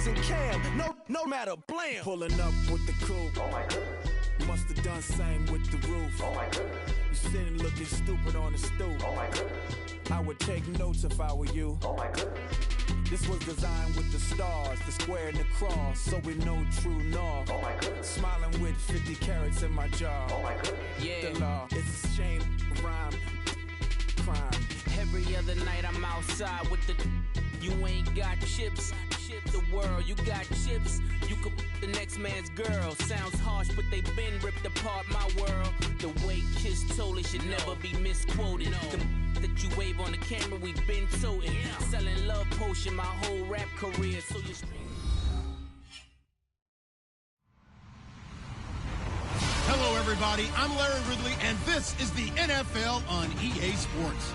and Cam, no matter, blam. Pulling up with the coupe. Oh my goodness. Must have done same with the roof. Oh my goodness. You sitting looking stupid on the stoop. Oh my goodness. I would take notes if I were you. Oh my goodness. This was designed with the stars, the square and the cross, so we know true north. Oh my goodness. Smiling with 50 carats in my jaw. Oh my goodness. Yeah. The law, it's a shame, rhyme, crime. Every other night I'm outside with the. You ain't got chips. The world, you got chips. You could the next man's girl. Sounds harsh, but they been ripped apart my world. The way Kiss told it should never be misquoted. The that you wave on the camera, we been toting. Selling love potion my whole rap career. So you Hello, everybody. I'm Larry Ridley, and this is the NFL on EA Sports.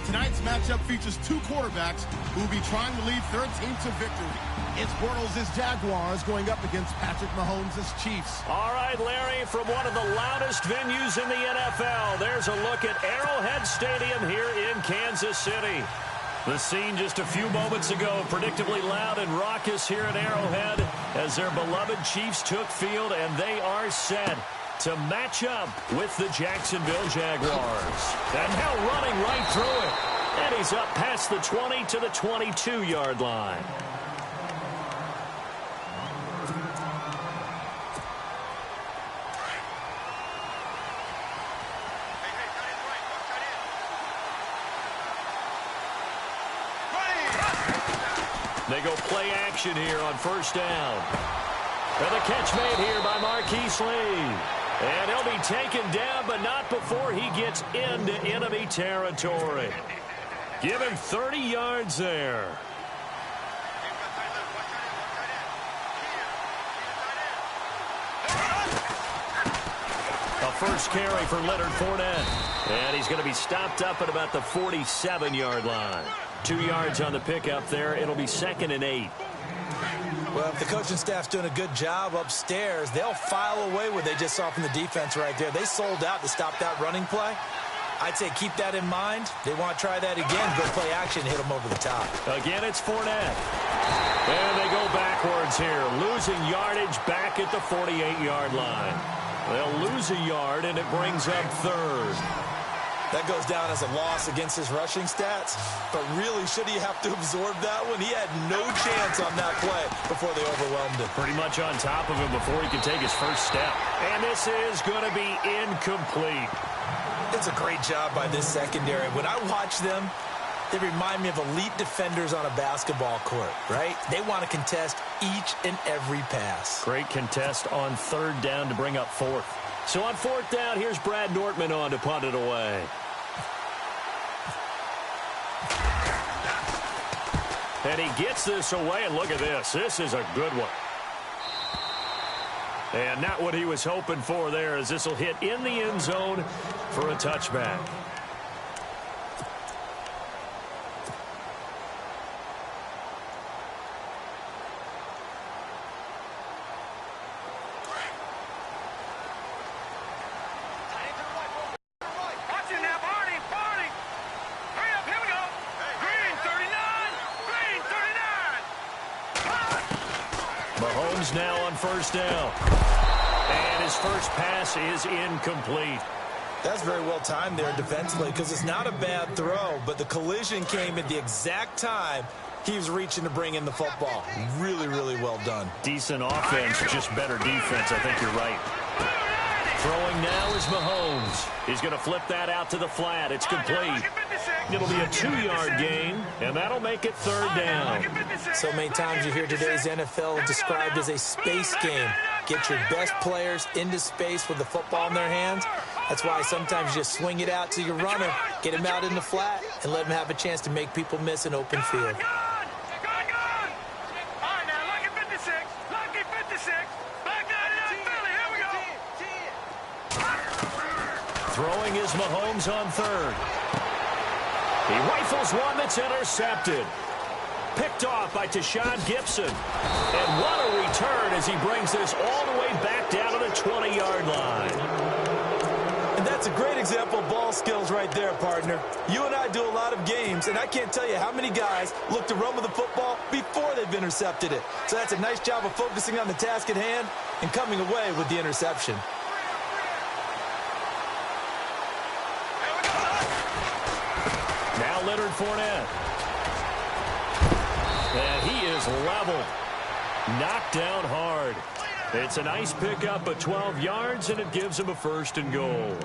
Tonight's matchup features two quarterbacks who will be trying to lead their team to victory. It's Bortles' Jaguars going up against Patrick Mahomes' Chiefs. All right, Larry, from one of the loudest venues in the NFL, there's a look at Arrowhead Stadium here in Kansas City. The scene just a few moments ago, predictably loud and raucous here at Arrowhead as their beloved Chiefs took field, and they are set to match up with the Jacksonville Jaguars. And now running right through it. And he's up past the 20 to the 22-yard line. They go play action here on first down. And the catch made here by Marquise Lee. And he'll be taken down, but not before he gets into enemy territory. Give him 30 yards there. A first carry for Leonard Fournette. And he's going to be stopped up at about the 47-yard line. 2 yards on the pickup there. It'll be 2nd and 8. Well, if the coaching staff's doing a good job upstairs, they'll file away what they just saw from the defense right there. They sold out to stop that running play. I'd say keep that in mind. They want to try that again, go play action, hit them over the top. Again, it's Fournette. And they go backwards here, losing yardage back at the 48-yard line. They'll lose a yard, and it brings up 3rd. That goes down as a loss against his rushing stats, but really, should he have to absorb that one? He had no chance on that play before they overwhelmed him. Pretty much on top of him before he could take his first step. And this is going to be incomplete. It's a great job by this secondary. When I watch them, they remind me of elite defenders on a basketball court, right? They want to contest each and every pass. Great contest on 3rd down to bring up 4th. So on 4th down, here's Brad Nortman on to punt it away. And he gets this away, and look at this. This is a good one. And not what he was hoping for there, as this will hit in the end zone for a touchback. Mahomes now on first down. And his first pass is incomplete. That's very well timed there defensively because it's not a bad throw, but the collision came at the exact time he was reaching to bring in the football. Really, really well done. Decent offense, just better defense. I think you're right. Throwing now is Mahomes. He's going to flip that out to the flat. It's complete. It'll be a 2-yard gain, and that'll make it 3rd down. So many times you hear today's NFL described as a space game. Get your best players into space with the football in their hands. That's why sometimes you just swing it out to your runner, get him out in the flat, and let him have a chance to make people miss an open field. Throwing is Mahomes on 3rd. He rifles one that's intercepted. Picked off by Tashawn Gibson. And what a return as he brings this all the way back down to the 20-yard line. And that's a great example of ball skills right there, partner. You and I do a lot of games, and I can't tell you how many guys look to run with the football before they they've intercepted it. So that's a nice job of focusing on the task at hand and coming away with the interception. Now Leonard Fournette. And he is leveled. Knocked down hard. It's a nice pickup of 12 yards, and it gives him a 1st and goal.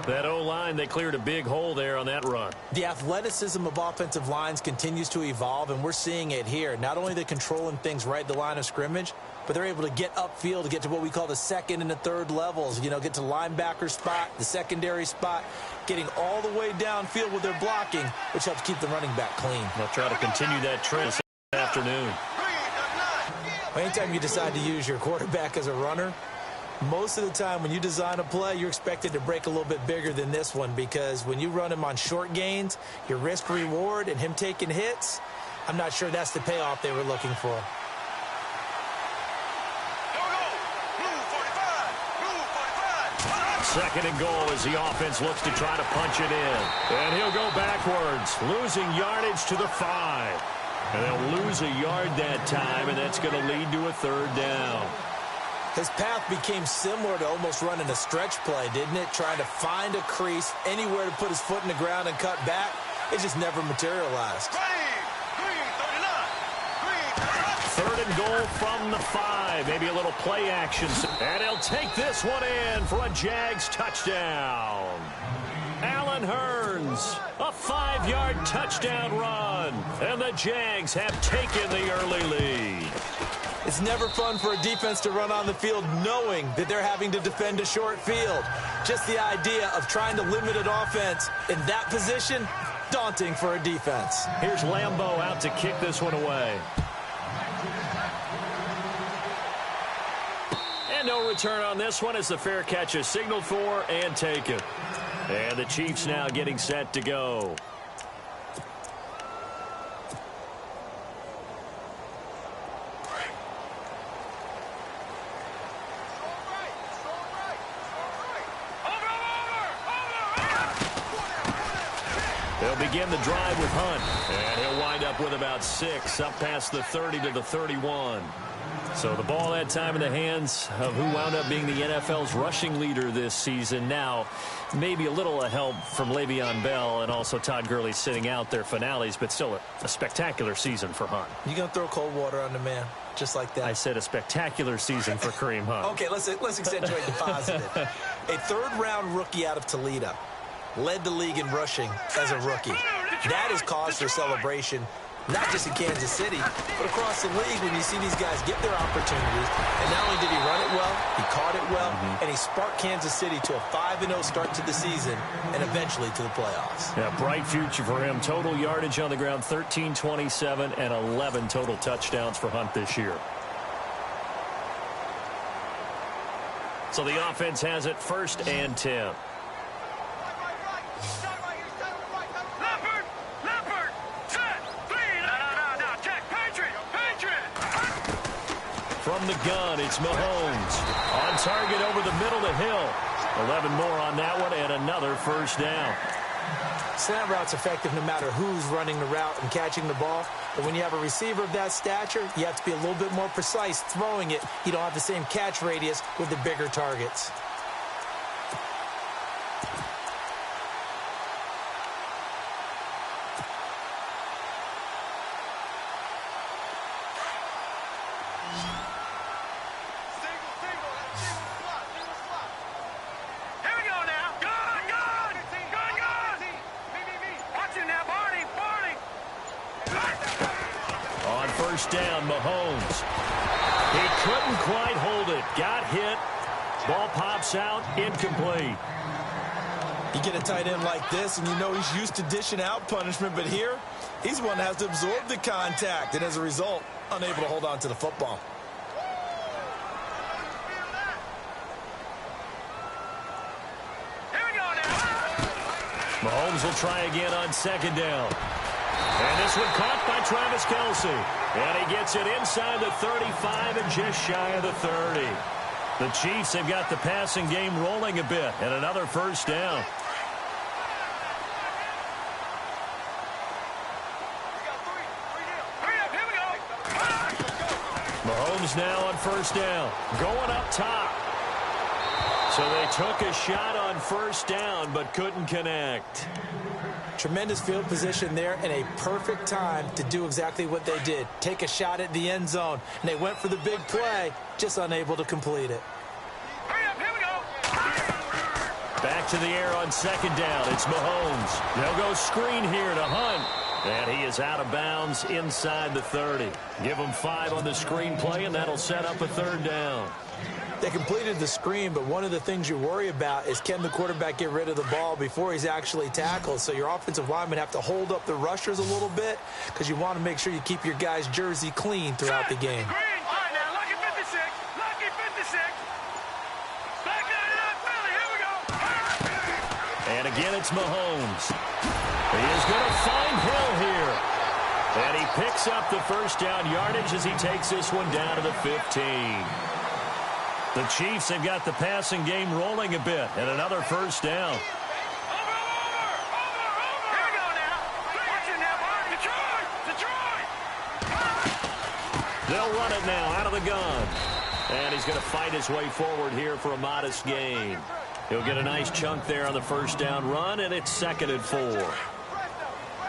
That O-line, they cleared a big hole there on that run. The athleticism of offensive lines continues to evolve, and we're seeing it here. Not only are they controlling things right at the line of scrimmage, but they're able to get upfield to get to what we call the second and the third levels. You know, get to linebacker spot, the secondary spot, getting all the way downfield with their blocking, which helps keep the running back clean. They'll try to continue that trend this afternoon. Anytime you decide to use your quarterback as a runner, most of the time when you design a play, you're expected to break a little bit bigger than this one, because when you run him on short gains, your risk-reward and him taking hits, I'm not sure that's the payoff they were looking for. Second and goal as the offense looks to try to punch it in. And he'll go backwards, losing yardage to the 5. And they'll lose a yard that time, and that's going to lead to a 3rd down. His path became similar to almost running a stretch play, didn't it? Trying to find a crease, anywhere to put his foot in the ground and cut back. It just never materialized. 3rd and goal from the 5. Maybe a little play action. And he'll take this one in for a Jags touchdown. Allen Hurns, a 5-yard touchdown run. And the Jags have taken the early lead. It's never fun for a defense to run on the field knowing that they're having to defend a short field. Just the idea of trying to limit an offense in that position, daunting for a defense. Here's Lambeau out to kick this one away. And no return on this one as the fair catch is signaled for and taken. And the Chiefs now getting set to go. They'll begin the drive with Hunt. And he'll wind up with about 6, up past the 30 to the 31. So the ball that time in the hands of who wound up being the NFL's rushing leader this season. Now, maybe a little help from Le'Veon Bell and also Todd Gurley sitting out their finales, but still a spectacular season for Hunt. You going to throw cold water on the man just like that? I said a spectacular season for Kareem Hunt. Okay, let's accentuate the positive. A 3rd-round rookie out of Toledo led the league in rushing as a rookie. That is cause for celebration, not just in Kansas City, but across the league when you see these guys get their opportunities. And not only did he run it well, he caught it well, and he sparked Kansas City to a 5-0 start to the season and eventually to the playoffs. Yeah, bright future for him. Total yardage on the ground, 1327, and 11 total touchdowns for Hunt this year. So the offense has it 1st and 10. From the gun, it's Mahomes. On target over the middle to Hill. 11 more on that one and another 1st down. Slant route's effective no matter who's running the route and catching the ball. But when you have a receiver of that stature, you have to be a little bit more precise throwing it. You don't have the same catch radius with the bigger targets. Down, Mahomes. He couldn't quite hold it. Got hit. Ball pops out. Incomplete. You get a tight end like this, and you know he's used to dishing out punishment, but here, he's one that has to absorb the contact, and as a result, unable to hold on to the football. Mahomes will try again on 2nd down. And this one caught by Travis Kelce. And he gets it inside the 35 and just shy of the 30. The Chiefs have got the passing game rolling a bit. And another 1st down. Mahomes now on first down, going up top. So they took a shot on first down, but couldn't connect. Tremendous field position there and a perfect time to do exactly what they did. Take a shot at the end zone, and they went for the big play, just unable to complete it. Hurry up, here we go. Back to the air on second down. It's Mahomes. They'll go screen here to Hunt. And he is out of bounds inside the 30. Give him 5 on the screen play, and that'll set up a third down. They completed the screen, but one of the things you worry about is can the quarterback get rid of the ball before he's actually tackled. So your offensive linemen have to hold up the rushers a little bit because you want to make sure you keep your guy's jersey clean throughout the game. Green. All right, now, lucky 56. Lucky 56. Back that up, Billy. Here we go. And again, it's Mahomes. He is going to find Hill here. And he picks up the first down yardage as he takes this one down to the 15. The Chiefs have got the passing game rolling a bit, and another first down. Over. Here we go now. Watch it now. Detroit. They'll run it now out of the gun. And he's going to fight his way forward here for a modest gain. He'll get a nice chunk there on the first down run, and it's 2nd and 4.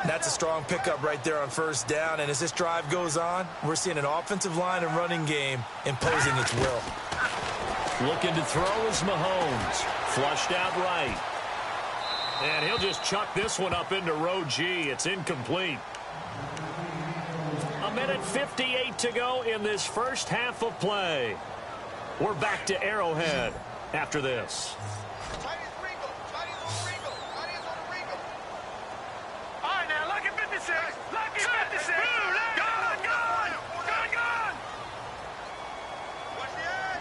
That's a strong pickup right there on first down, and as this drive goes on, we're seeing an offensive line and running game imposing its will. Looking to throw is Mahomes. Flushed out right. And he'll just chuck this one up into row G. It's incomplete. 1:58 to go in this first half of play. We're back to Arrowhead after this. All right, now, lucky 56. Lucky 56. Gone. Watch the edge.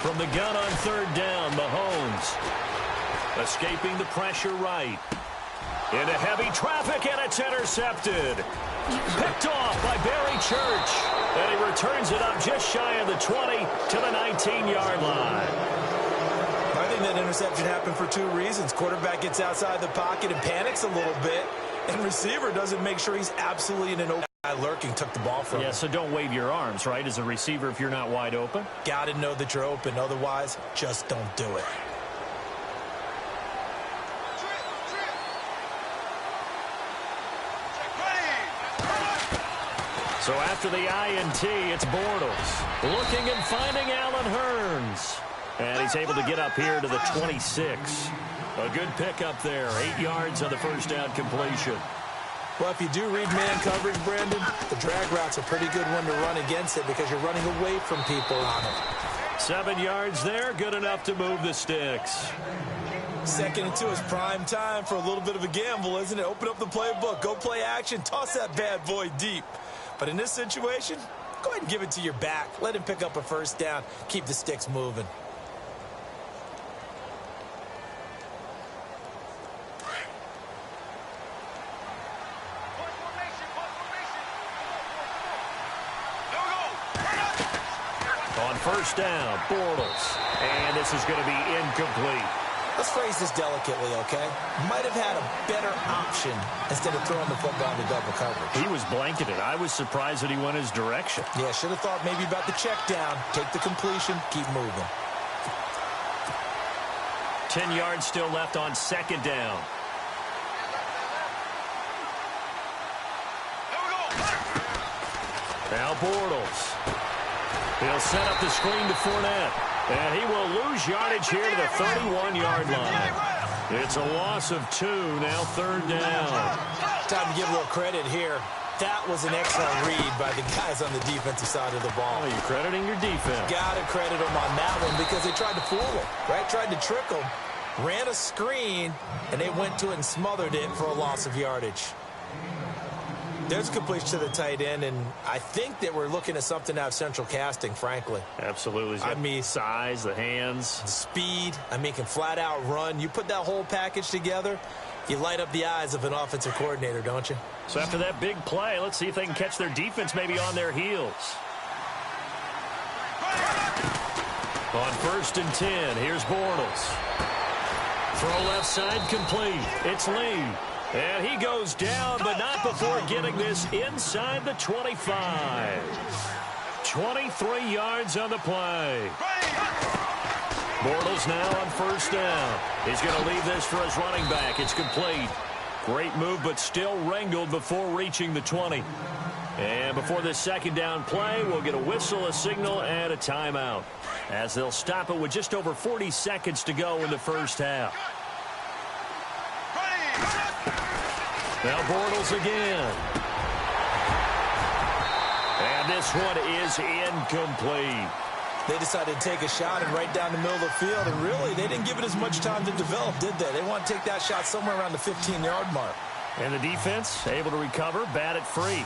From the gun on third down, Mahomes. Escaping the pressure right. Into heavy traffic, and it's intercepted. Picked off by Barry Church. And he returns it up just shy of the 20 to the 19-yard line. I think that interception happened for 2 reasons. Quarterback gets outside the pocket and panics a little bit, and receiver doesn't make sure he's absolutely in an open guy lurking, took the ball from him. Yeah, so don't wave your arms, right, as a receiver if you're not wide open. Got to know that you're open. Otherwise, just don't do it. So after the INT, it's Bortles. Looking and finding Allen Hurns. And he's able to get up here to the 26. A good pickup there. 8 yards on the first down completion. Well, if you do read man coverage, Brandon, the drag route's a pretty good one to run against it because you're running away from people on it. 7 yards there, good enough to move the sticks. 2nd and 2 is prime time for a little bit of a gamble, isn't it? Open up the playbook, go play action, toss that bad boy deep. But in this situation, go ahead and give it to your back. Let him pick up a first down. Keep the sticks moving. On first down, Bortles. And this is going to be incomplete. Let's phrase this delicately, okay? Might have had a better option instead of throwing the football into double coverage. He was blanketed. I was surprised that he went his direction. Yeah, should have thought maybe about the check down. Take the completion, keep moving. 10 yards still left on second down. Now Bortles. He'll set up the screen to Fournette. And he will lose yardage here to the 31-yard line. It's a loss of 2, now third down. Time to give a little credit here. That was an excellent read by the guys on the defensive side of the ball. Oh, you're crediting your defense. Got to credit them on that one because they tried to fool him, right? Tried to trick him. Ran a screen, and they went to it and smothered it for a loss of yardage. There's completion to the tight end, and I think that we're looking at something out of central casting, frankly. Absolutely. I mean, size, the hands. Speed. I mean, can flat out run. You put that whole package together, you light up the eyes of an offensive coordinator, don't you? So after that big play, let's see if they can catch their defense maybe on their heels. On 1st and 10, here's Bortles. Throw left side complete. It's Lee. And he goes down, but not before getting this inside the 25. 23 yards on the play. Bortles now on first down. He's going to leave this for his running back. It's complete. Great move, but still wrangled before reaching the 20. And before this second down play, we'll get a whistle, a signal, and a timeout, as they'll stop it with just over 40 seconds to go in the first half. Now Bortles again. And this one is incomplete. They decided to take a shot and right down the middle of the field, and really, they didn't give it as much time to develop, did they? They want to take that shot somewhere around the 15-yard mark. And the defense able to recover, bat it free.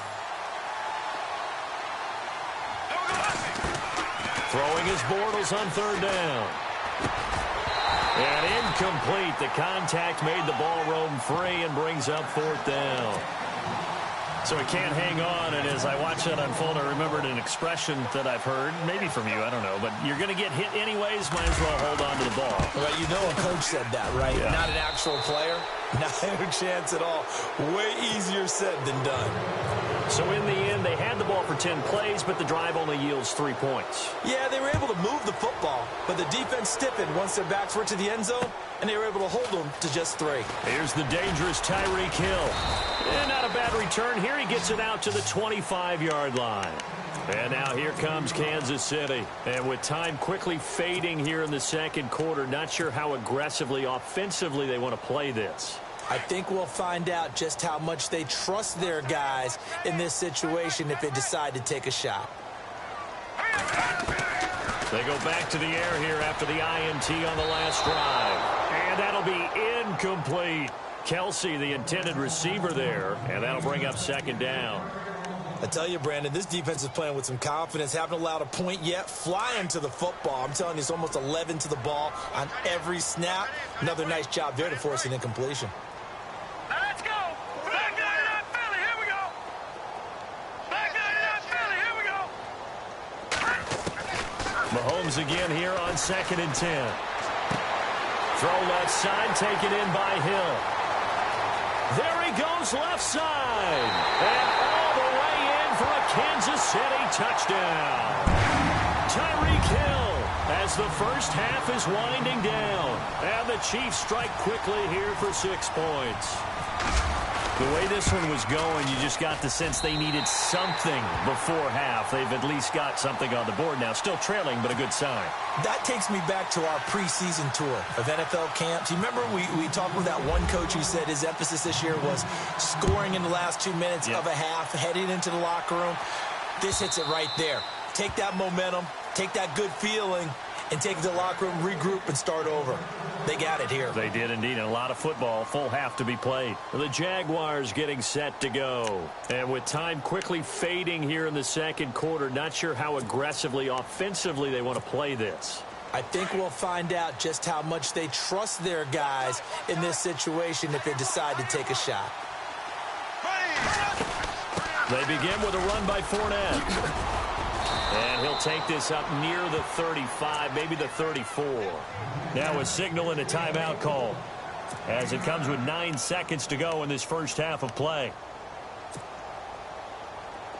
Throwing his Bortles on third down. And incomplete. The contact made the ball roam free and brings up fourth down. So he can't hang on, and as I watch that unfold, I remembered an expression that I've heard, maybe from you, I don't know, but you're going to get hit anyways, might as well hold on to the ball. Well, you know a coach said that, right? Yeah. Not an actual player. Not a chance at all. Way easier said than done. So in the end, they had the ball for 10 plays, but the drive only yields 3 points. Yeah, they were able to move the football, but the defense stiffened once their backs were to the end zone, and they were able to hold them to just 3. Here's the dangerous Tyreek Hill. And not a bad return. Here he gets it out to the 25-yard line. And now here comes Kansas City. And with time quickly fading here in the second quarter, not sure how aggressively, offensively they want to play this. I think we'll find out just how much they trust their guys in this situation if they decide to take a shot. They go back to the air here after the INT on the last drive. And that'll be incomplete. Kelsey, the intended receiver there, and that'll bring up second down. I tell you, Brandon, this defense is playing with some confidence. Haven't allowed a point yet. Flying to the football. I'm telling you, it's almost 11 to the ball on every snap. Another nice job there to force an incompletion. Now let's go. Back 99 Philly. Here we go. Back 99 Philly. Here we go. Mahomes again here on 2nd and 10. Throw left side, taken in by Hill. There he goes left side. And all the way in for a Kansas City touchdown. Tyreek Hill as the first half is winding down. And the Chiefs strike quickly here for 6 points. The way this one was going, you just got the sense they needed something before half. They've at least got something on the board now. Still trailing, but a good sign. That takes me back to our preseason tour of NFL camps. You remember we talked with that one coach who said his emphasis this year was scoring in the last 2 minutes of a half, heading into the locker room. This hits it right there. Take that momentum, take that good feeling, and take it to the locker room, regroup, and start over. They got it here. They did indeed, and a lot of football, full half to be played. The Jaguars getting set to go. And with time quickly fading here in the second quarter, not sure how aggressively, offensively they want to play this. I think we'll find out just how much they trust their guys in this situation if they decide to take a shot. They begin with a run by Fournette. And he'll take this up near the 35, maybe the 34. Now a signal and a timeout call as it comes with 9 seconds to go in this first half of play.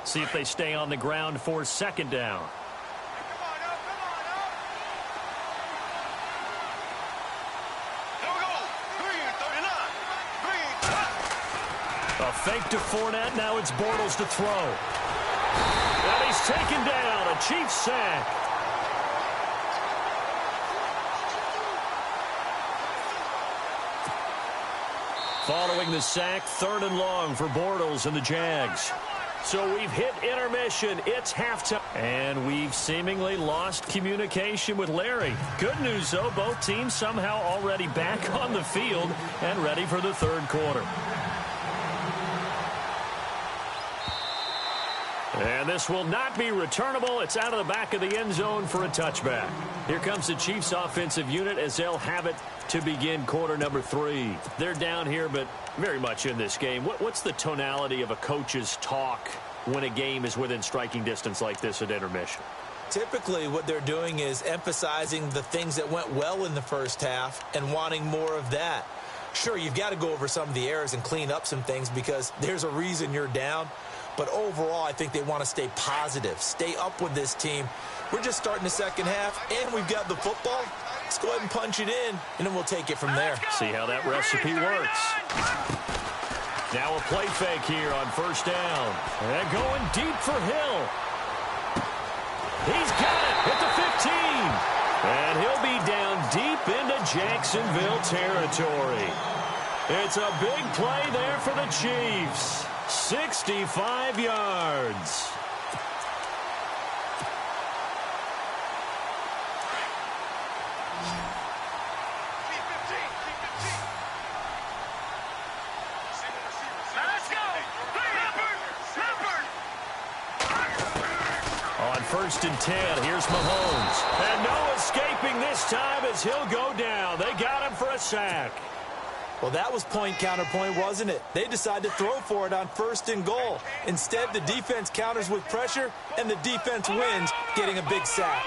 See if they stay on the ground for second down. A fake to Fournette. Now it's Bortles to throw. And he's taken down. A Chiefs sack. Following the sack, 3rd and long for Bortles and the Jags. So we've hit intermission. It's halftime. And we've seemingly lost communication with Larry. Good news, though, both teams somehow already back on the field and ready for the third quarter. And this will not be returnable. It's out of the back of the end zone for a touchback. Here comes the Chiefs offensive unit as they'll have it to begin quarter number 3. They're down here, but very much in this game. What's the tonality of a coach's talk when a game is within striking distance like this at intermission? Typically, what they're doing is emphasizing the things that went well in the first half and wanting more of that. Sure, you've got to go over some of the errors and clean up some things because there's a reason you're down. But overall, I think they want to stay positive, stay up with this team. We're just starting the second half, and we've got the football. Let's go ahead and punch it in, and then we'll take it from there. See how that recipe works. Now a play fake here on first down. And going deep for Hill. He's got it at the 15. And he'll be down deep into Jacksonville territory. It's a big play there for the Chiefs. 65 yards. On 1st and 10, here's Mahomes. And no escaping this time as he'll go down. They got him for a sack. Well, that was point counterpoint, wasn't it? They decided to throw for it on 1st and goal. Instead, the defense counters with pressure, and the defense wins, getting a big sack.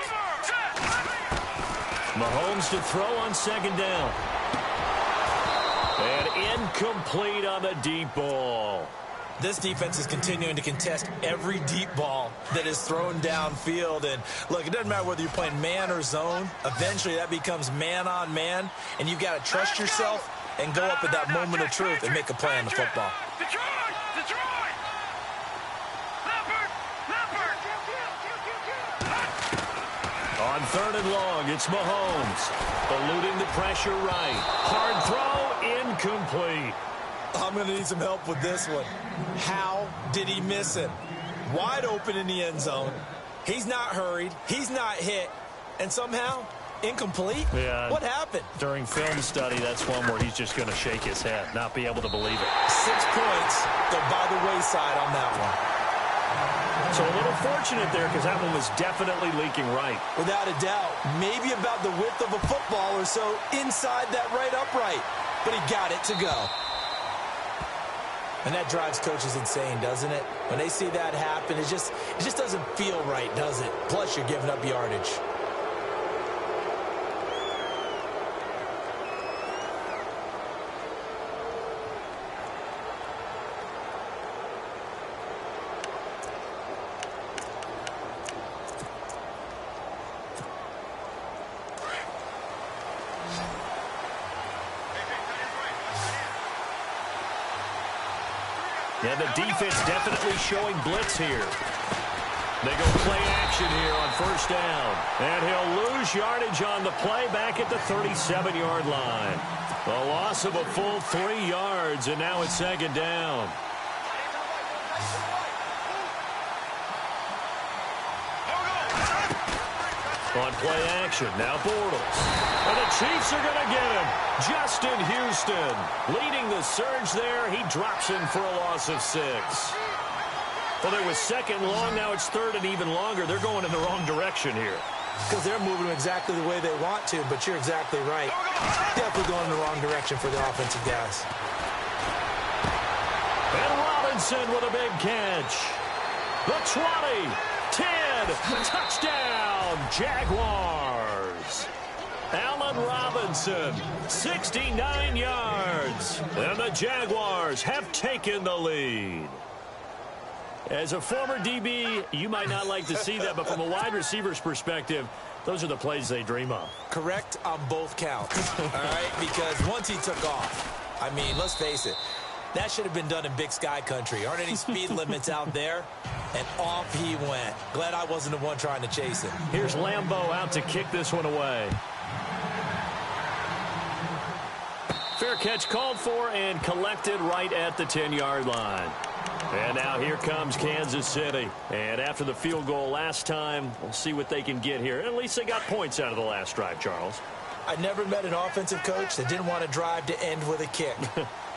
Mahomes to throw on 2nd down. And incomplete on the deep ball. This defense is continuing to contest every deep ball that is thrown downfield. And, look, it doesn't matter whether you're playing man or zone. Eventually, that becomes man-on-man, and you've got to trust yourself and go up at that moment of truth and make a play on the football. On 3rd and long, it's Mahomes. Eluding the pressure right. Hard throw, incomplete. I'm going to need some help with this one. How did he miss him? Wide open in the end zone. He's not hurried. He's not hit. And somehow, incomplete? Yeah. What happened? During film study, that's one where he's just going to shake his head, not be able to believe it. 6 points go by the wayside on that one. So a little fortunate there because that one was definitely leaking right. Without a doubt. Maybe about the width of a football or so inside that right upright. But he got it to go. And that drives coaches insane, doesn't it? When they see that happen, it just doesn't feel right, does it? Plus, you're giving up yardage. And the defense definitely showing blitz here. They go play action here on 1st down. And he'll lose yardage on the play back at the 37-yard line. A loss of a full 3 yards, and now it's 2nd down. On play action, now Bortles. And the Chiefs are going to get him. Justin Houston leading the surge there. He drops him for a loss of 6. Well, there was 2nd long. Now it's 3rd and even longer. They're going in the wrong direction here. Because they're moving exactly the way they want to, but you're exactly right. Definitely going in the wrong direction for the offensive guys. And Robinson with a big catch. The 20, 10, touchdown, Jaguars. Allen Robinson, 69 yards. And the Jaguars have taken the lead. As a former DB, you might not like to see that, but from a wide receiver's perspective, those are the plays they dream of. Correct on both counts, all right? Because once he took off, I mean, let's face it, that should have been done in Big Sky country. Aren't any speed limits out there? And off he went. Glad I wasn't the one trying to chase him. Here's Lambeau out to kick this one away. Fair catch called for and collected right at the 10-yard line. And now here comes Kansas City. And after the field goal last time, we'll see what they can get here. At least they got points out of the last drive, Charles. I never met an offensive coach that didn't want to drive to end with a kick.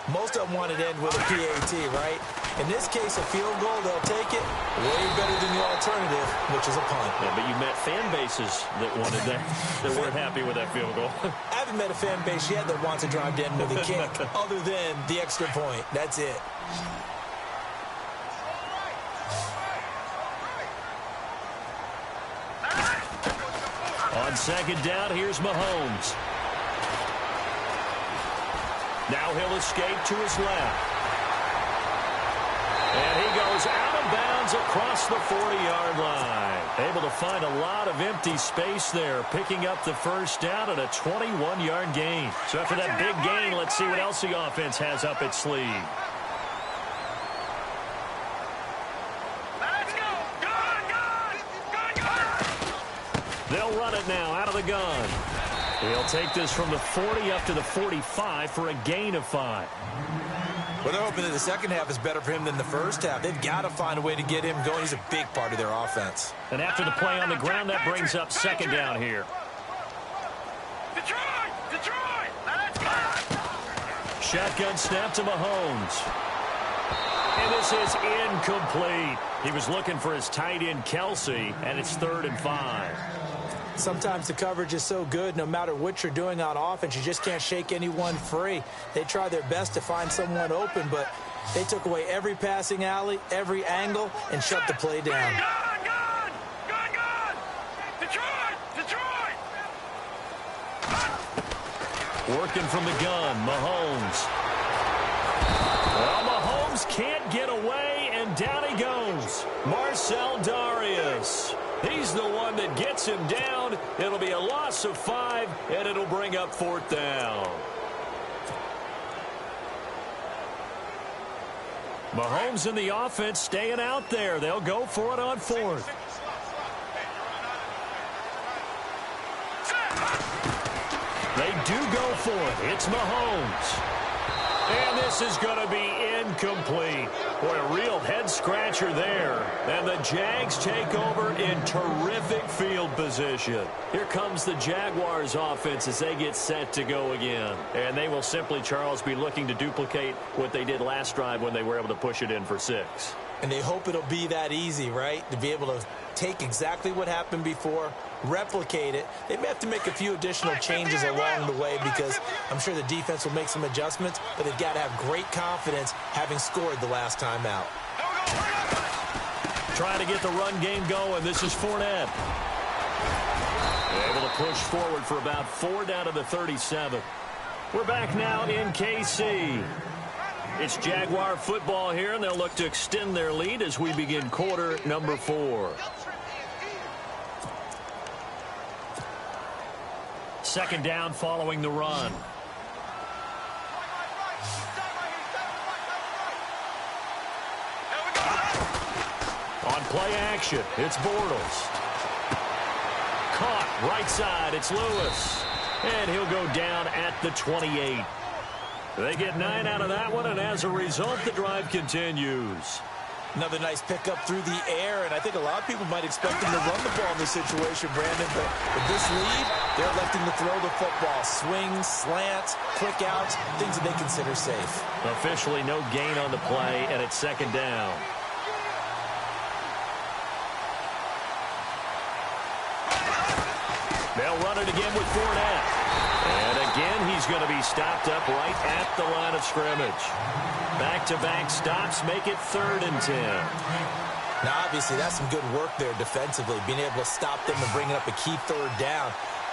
Most of them wanted to end with a PAT, right? In this case, a field goal, they'll take it way better than the alternative, which is a punt. Yeah, but you met fan bases that wanted that, that weren't happy with that field goal. I haven't met a fan base yet that wants to drive to end with a kick, other than the extra point. That's it. On 2nd down, here's Mahomes. Now he'll escape to his left. And he goes out of bounds across the 40-yard line. Able to find a lot of empty space there, picking up the first down and a 21-yard gain. So after that big gain, let's see what else the offense has up its sleeve. Let's go. Gun. They'll run it now out of the gun. He'll take this from the 40 up to the 45 for a gain of 5. Well, they're hoping that the second half is better for him than the first half. They've got to find a way to get him going. He's a big part of their offense. And after the play on the ground, that brings up second down here. Detroit. Let's go. Shotgun snap to Mahomes. And this is incomplete. He was looking for his tight end, Kelsey, and it's 3rd and 5. Sometimes the coverage is so good, no matter what you're doing on offense, you just can't shake anyone free. They try their best to find someone open, but they took away every passing alley, every angle, and shut the play down. Gun. Detroit. Working from the gun, Mahomes. Well, Mahomes can't get away, and down he goes. Marcel Darius. He's the one that gets him down. It'll be a loss of 5, and it'll bring up 4th down. Mahomes and the offense staying out there. They'll go for it on 4th. They do go for it. It's Mahomes. And this is going to be incomplete. Boy, a real head-scratcher there. And the Jags take over in terrific field position. Here comes the Jaguars offense as they get set to go again. And they will simply, Charles, be looking to duplicate what they did last drive when they were able to push it in for 6. And they hope it'll be that easy, right? To be able to take exactly what happened before, replicate it. They may have to make a few additional changes along the way because I'm sure the defense will make some adjustments, but they've got to have great confidence having scored the last time out. Trying to get the run game going. This is Fournette. Able to push forward for about 4 down to the 37. We're back now in KC. It's Jaguar football here, and they'll look to extend their lead as we begin quarter number 4. Second down following the run. On play action, it's Bortles. Caught right side, it's Lewis. And he'll go down at the 28. They get 9 out of that one, and as a result, the drive continues. Another nice pickup through the air, and I think a lot of people might expect them to run the ball in this situation, Brandon, but with this lead, they're electing to throw the football. Swings, slants, quick outs, things that they consider safe. Officially no gain on the play, and it's second down. They'll run it again with Fournette. And again, he's going to be stopped up right at the line of scrimmage. Back-to-back stops make it 3rd and 10. Now, obviously, that's some good work there defensively, being able to stop them and bringing up a key 3rd down.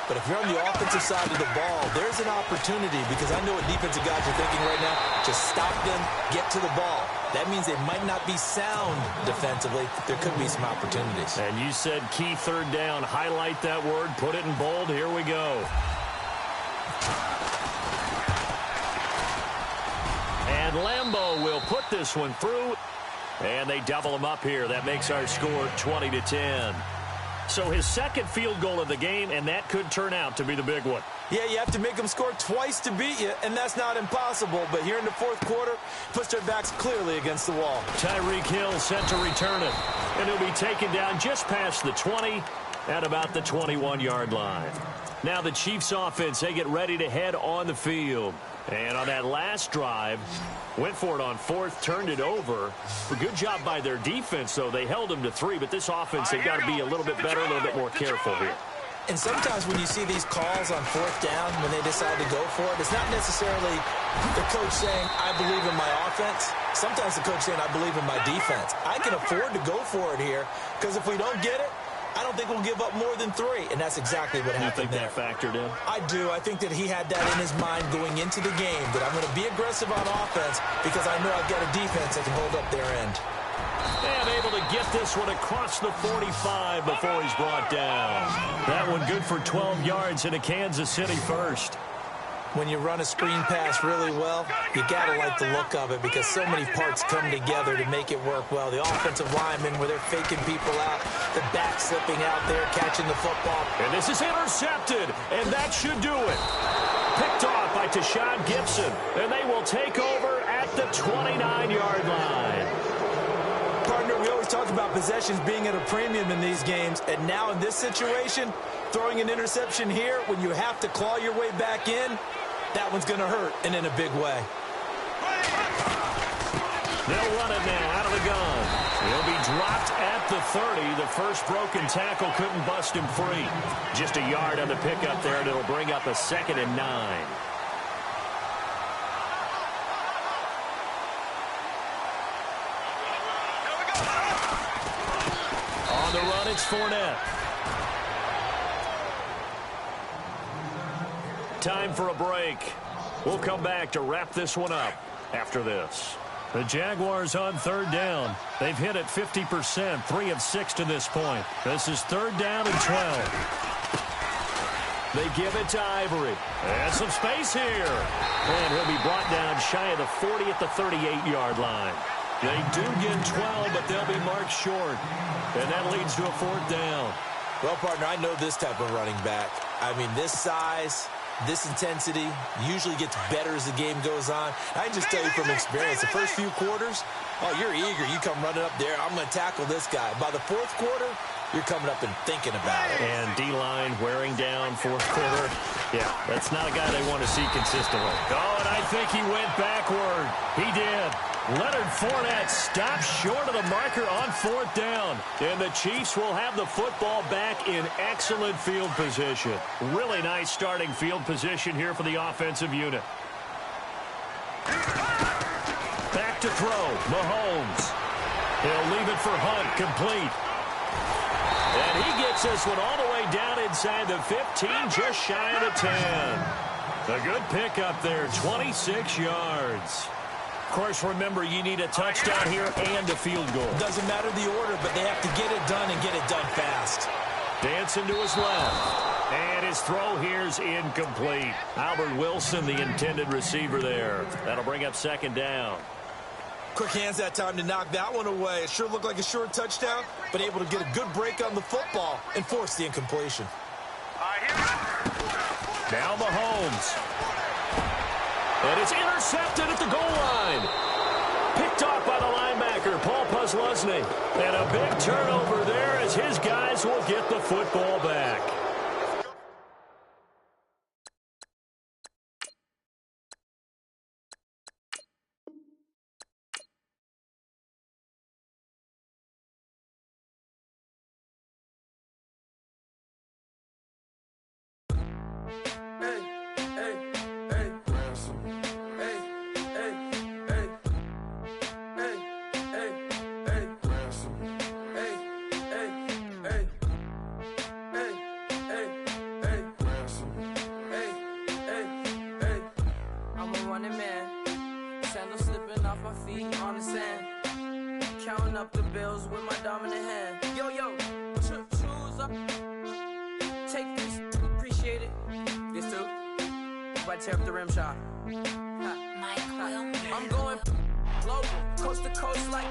But if you're on the offensive side of the ball, there's an opportunity because I know what defensive guys are thinking right now. Just stop them, get to the ball. That means they might not be sound defensively. There could be some opportunities. And you said key 3rd down. Highlight that word. Put it in bold. Here we go. And Lambeau will put this one through. And they double him up here. That makes our score 20-10. So his second field goal of the game, and that could turn out to be the big one. Yeah, you have to make them score twice to beat you, and that's not impossible. But here in the 4th quarter, puts their backs clearly against the wall. Tyreek Hill set to return it. And he'll be taken down just past the 20 at about the 21-yard line. Now the Chiefs offense, they get ready to head on the field. And on that last drive, went for it on 4th, turned it over. A good job by their defense, though. They held them to 3, but this offense, they've got to be a little bit better, a little bit more careful here. And sometimes when you see these calls on 4th down, when they decide to go for it, it's not necessarily the coach saying, I believe in my offense. Sometimes the coach saying, I believe in my defense. I can afford to go for it here because if we don't get it, I don't think we'll give up more than 3, and that's exactly what happened there. You think that factored in? I do. I think that he had that in his mind going into the game, that I'm going to be aggressive on offense because I know I've got a defense that can hold up their end. And able to get this one across the 45 before he's brought down. That one good for 12 yards into Kansas City first. When you run a screen pass really well, you got to like the look of it because so many parts come together to make it work well. The offensive linemen, where they're faking people out, the back slipping out there, catching the football. And this is intercepted, and that should do it. Picked off by Tashawn Gibson, and they will take over at the 29-yard line. Partner, we always talk about possessions being at a premium in these games, and now in this situation, throwing an interception here when you have to claw your way back in, that one's going to hurt, and in a big way. They'll run it now out of the gun. He'll be dropped at the 30. The first broken tackle couldn't bust him free. Just a yard on the pickup there, and it'll bring up a 2nd and 9. On the run, it's Fournette. Time for a break. We'll come back to wrap this one up after this. The Jaguars on 3rd down. They've hit it 50%, 3 of 6 to this point. This is 3rd down and 12. They give it to Ivory. And some space here. And he'll be brought down shy of the 40 at the 38-yard line. They do get 12, but they'll be marked short. And that leads to a 4th down. Well, partner, I know this type of running back. I mean, this size, this intensity usually gets better as the game goes on. I can just tell you from experience, the first few quarters, oh, you're eager. You come running up there, I'm going to tackle this guy. By the 4th quarter, you're coming up and thinking about it. And D-line wearing down 4th quarter. Yeah, that's not a guy they want to see consistently. Oh, and I think he went backward. He did. Leonard Fournette stopped short of the marker on 4th down. And the Chiefs will have the football back in excellent field position. Really nice starting field position here for the offensive unit. Back to throw, Mahomes. He'll leave it for Hunt, complete. And he gets this one all the way down inside the 15, just shy of the 10. A good pickup there, 26 yards. Of course, remember, you need a touchdown here and a field goal. Doesn't matter the order, but they have to get it done and get it done fast. Dancing to his left. And his throw here's incomplete. Albert Wilson, the intended receiver there. That'll bring up 2nd down. Quick hands that time to knock that one away. It sure looked like a short touchdown, but able to get a good break on the football and force the incompletion. Now Mahomes. And it's intercepted at the goal line. Picked off by the linebacker, Paul Posluszny. And a big turnover there as his guys will get the football back. Counting up the bills with my dominant hand. Yo, choose up. Take this, appreciate it. This too. About to tear up the rim shot. I'm going global, coast to coast like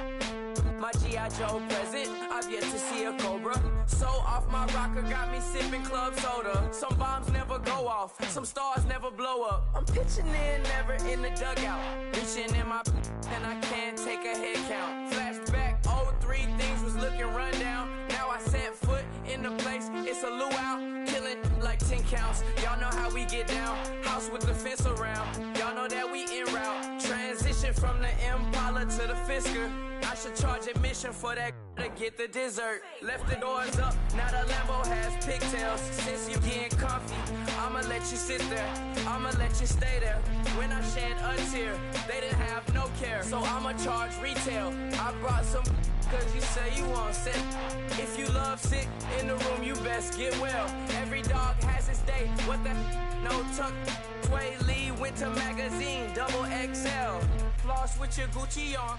my G.I. Joe present. I've yet to see a Cobra. So off my rocker got me sipping club soda. Some bombs never go off, some stars never blow up. I'm pitching in, never in the dugout. Reaching in my and I can't take a head count. Flashback, 03, things was looking run down. Now I set foot in the place, it's a luau. Killing like 10 counts, y'all know how we get down. House with the fence around, y'all know that we en route. Transition from the Impala to the Fisker. I should charge admission for that to get the dessert. Left the doors up, now the Lambo has pigtails. Since you getting comfy, I'ma let you sit there, I'ma let you stay there. When I shed a tear, they didn't have no care, so I'ma charge retail. I brought some cause you say you want sick. If you love sick in the room, you best get well. Every dog has its day. What the no tuck? Sway Lee, Winter Magazine, double XL. Floss with your Gucci on.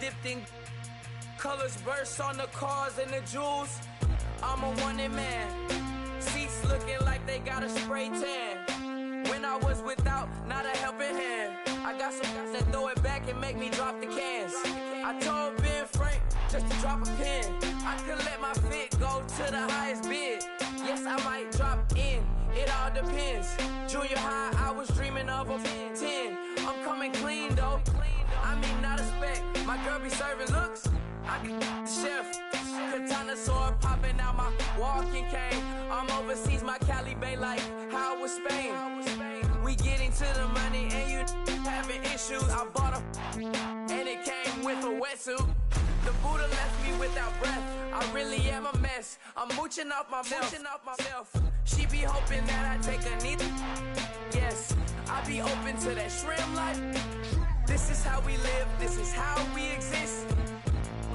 Dipped in colors burst on the cars and the jewels. I'm a wanted man. Seats looking like they got a spray tan. When I was without, not a helping hand. I got some guys that throw it back and make me drop the cans. I told Ben Frank just to drop a pin. I could let my fit go to the highest bid. Yes, I might drop in. It all depends. Junior high, I was dreaming of a 10. I'm coming clean though. I mean, not a spec. My girl be serving looks. I can the chef. Katana sword popping out my walking cane. I'm overseas, my Cali Bay like how was Spain. We getting to the money and you having issues. I bought a and it came with a wetsuit. The Buddha left me without breath. I really am a mess. I'm mooching off myself. She be hoping that I take a knee. Yes, I be open to that shrimp life. This is how we live. This is how we exist.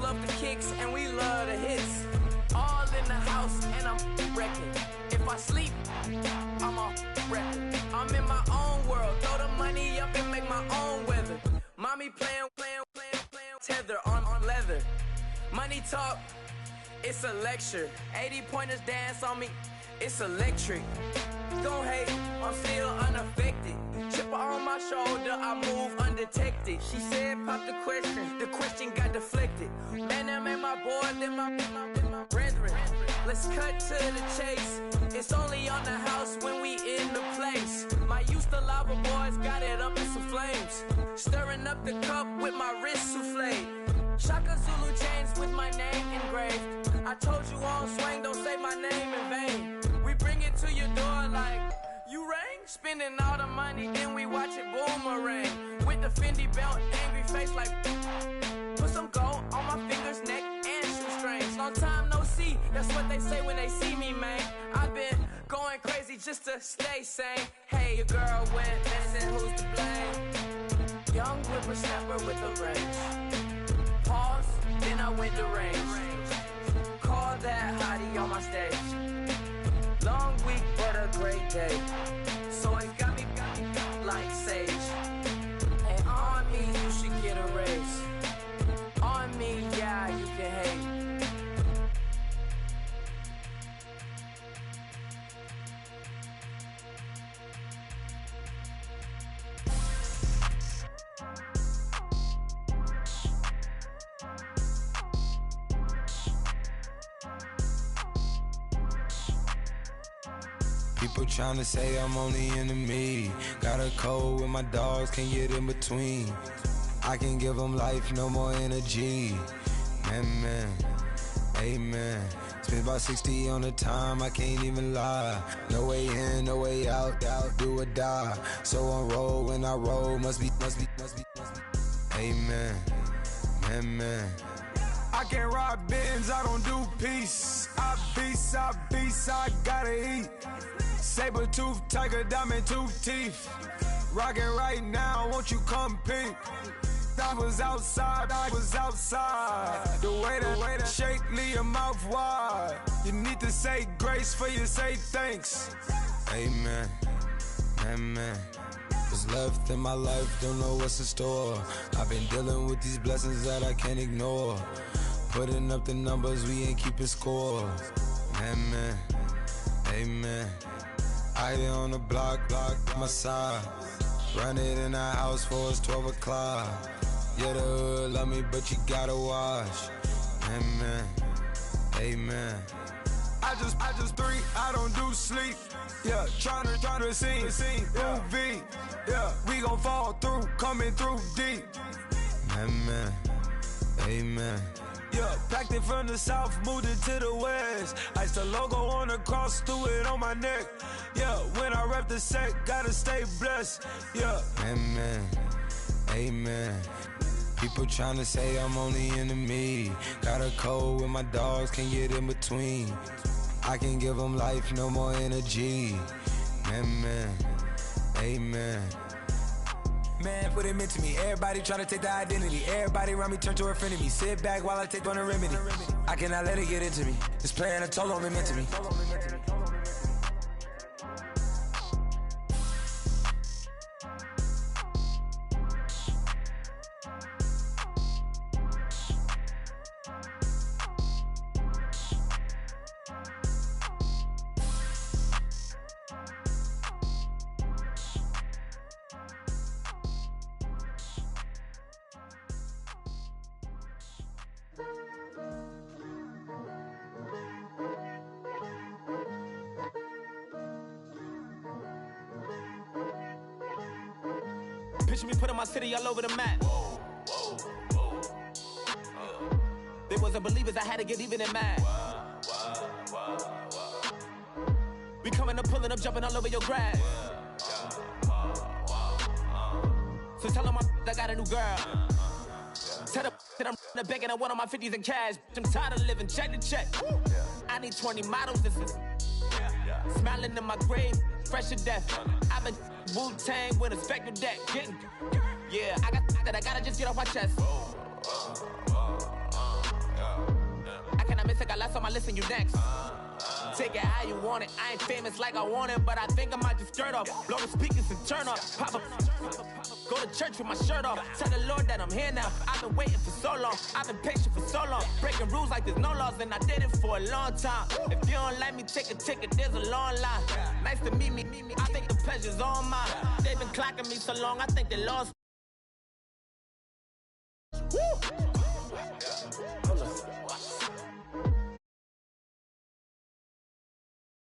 Love the kicks and we love the hits. All in the house and I'm wrecking. If I sleep, I'm a wrecking. I'm in my own world. Throw the money up and make my own weather. Mommy playing tether on leather. Money talk, it's a lecture. 80 pointers dance on me, it's electric. Don't hate, I'm still unaffected. Chipper on my shoulder, I move undetected. She said pop the question got deflected. Man, I'm in my boy, then my brethren. Let's cut to the chase. It's only on the house when we in the place. My used to lava boys got it up in some flames. Stirring up the cup with my wrist souffle. Shaka Zulu chains with my name engraved. I told you on swing, don't say my name in vain. We bring it to your door like, you rang? Spending all the money, then we watch it boomerang. With the Fendi belt, angry face like, put some gold on my fingers, neck, and shoestrings. Long time no see, that's what they say when they see me, man. I've been going crazy just to stay sane. Hey, your girl went missing, who's to blame? Young whippersnapper with a range. Pause, then I went to range. Call that hottie on my stage. Long week, but a great day. So it got me like sage. And on me, you should get a raise. On me, yeah, you can hate. People tryna say I'm only enemy. Got a code with my dogs, can't get in between. I can give them life, no more energy. Man, amen. Spent about 60 on the time, I can't even lie. No way in, no way out, do or die. So on roll, when I roll, must be. Amen, man. I can't ride Benz, I don't do peace. I beast, I gotta eat. Saber tooth, tiger, diamond tooth teeth. Rockin' right now, won't you come peep? I was outside. The way that shake, leave your mouth wide. You need to say grace for you say thanks. Amen, man. What's left in my life, don't know what's in store. I've been dealing with these blessings that I can't ignore. Putting up the numbers, we ain't keeping score. Man, amen. I been on the block, my side. Run it in the house for it's 12 o'clock. Yeah, the hood love me, but you gotta watch. Amen. I just three, I don't do sleep. Yeah, tryna sing. UV, yeah, we gon' fall through, coming through deep. Amen. Yeah, packed it from the south, moved it to the west. Iced the logo on the cross, threw it on my neck. Yeah, when I rep the set, gotta stay blessed. Yeah. Amen. People tryna say I'm only enemy. Got a code with my dogs, can't get in between. I can give them life, no more energy. Amen. Man, what it meant to me. Everybody trying to take the identity. Everybody around me turn to a friend of me. Sit back while I take on the remedy. I cannot let it get into me. This playing a toll on me mentally. Picture me putting my city all over the map. They wasn't believers, I had to get even and mad. We coming up, pulling up, jumping all over your grass. So tell them I got a new girl. Tell them that I'm the back and I want on my 50s in cash. I'm tired of living check to check. I need 20 models. This is smiling in my grave, fresh to death. I've been Wu-Tang with a spectral deck. Getting, yeah, I got that I gotta just get off my chest. I cannot miss it, got lots on my list and you next. Take it how you want it. I ain't famous like I want it, but I think I might just skirt off. Blow the speakers and turn off. Pop up, go to church with my shirt off. Tell the Lord that I'm here now. I've been waiting for so long. I've been patient for so long. Breaking rules like there's no laws, and I did it for a long time. If you don't like me, take a ticket. There's a long line. Nice to meet me. I think the pleasure's all mine. They've been clocking me so long. I think they lost. Woo!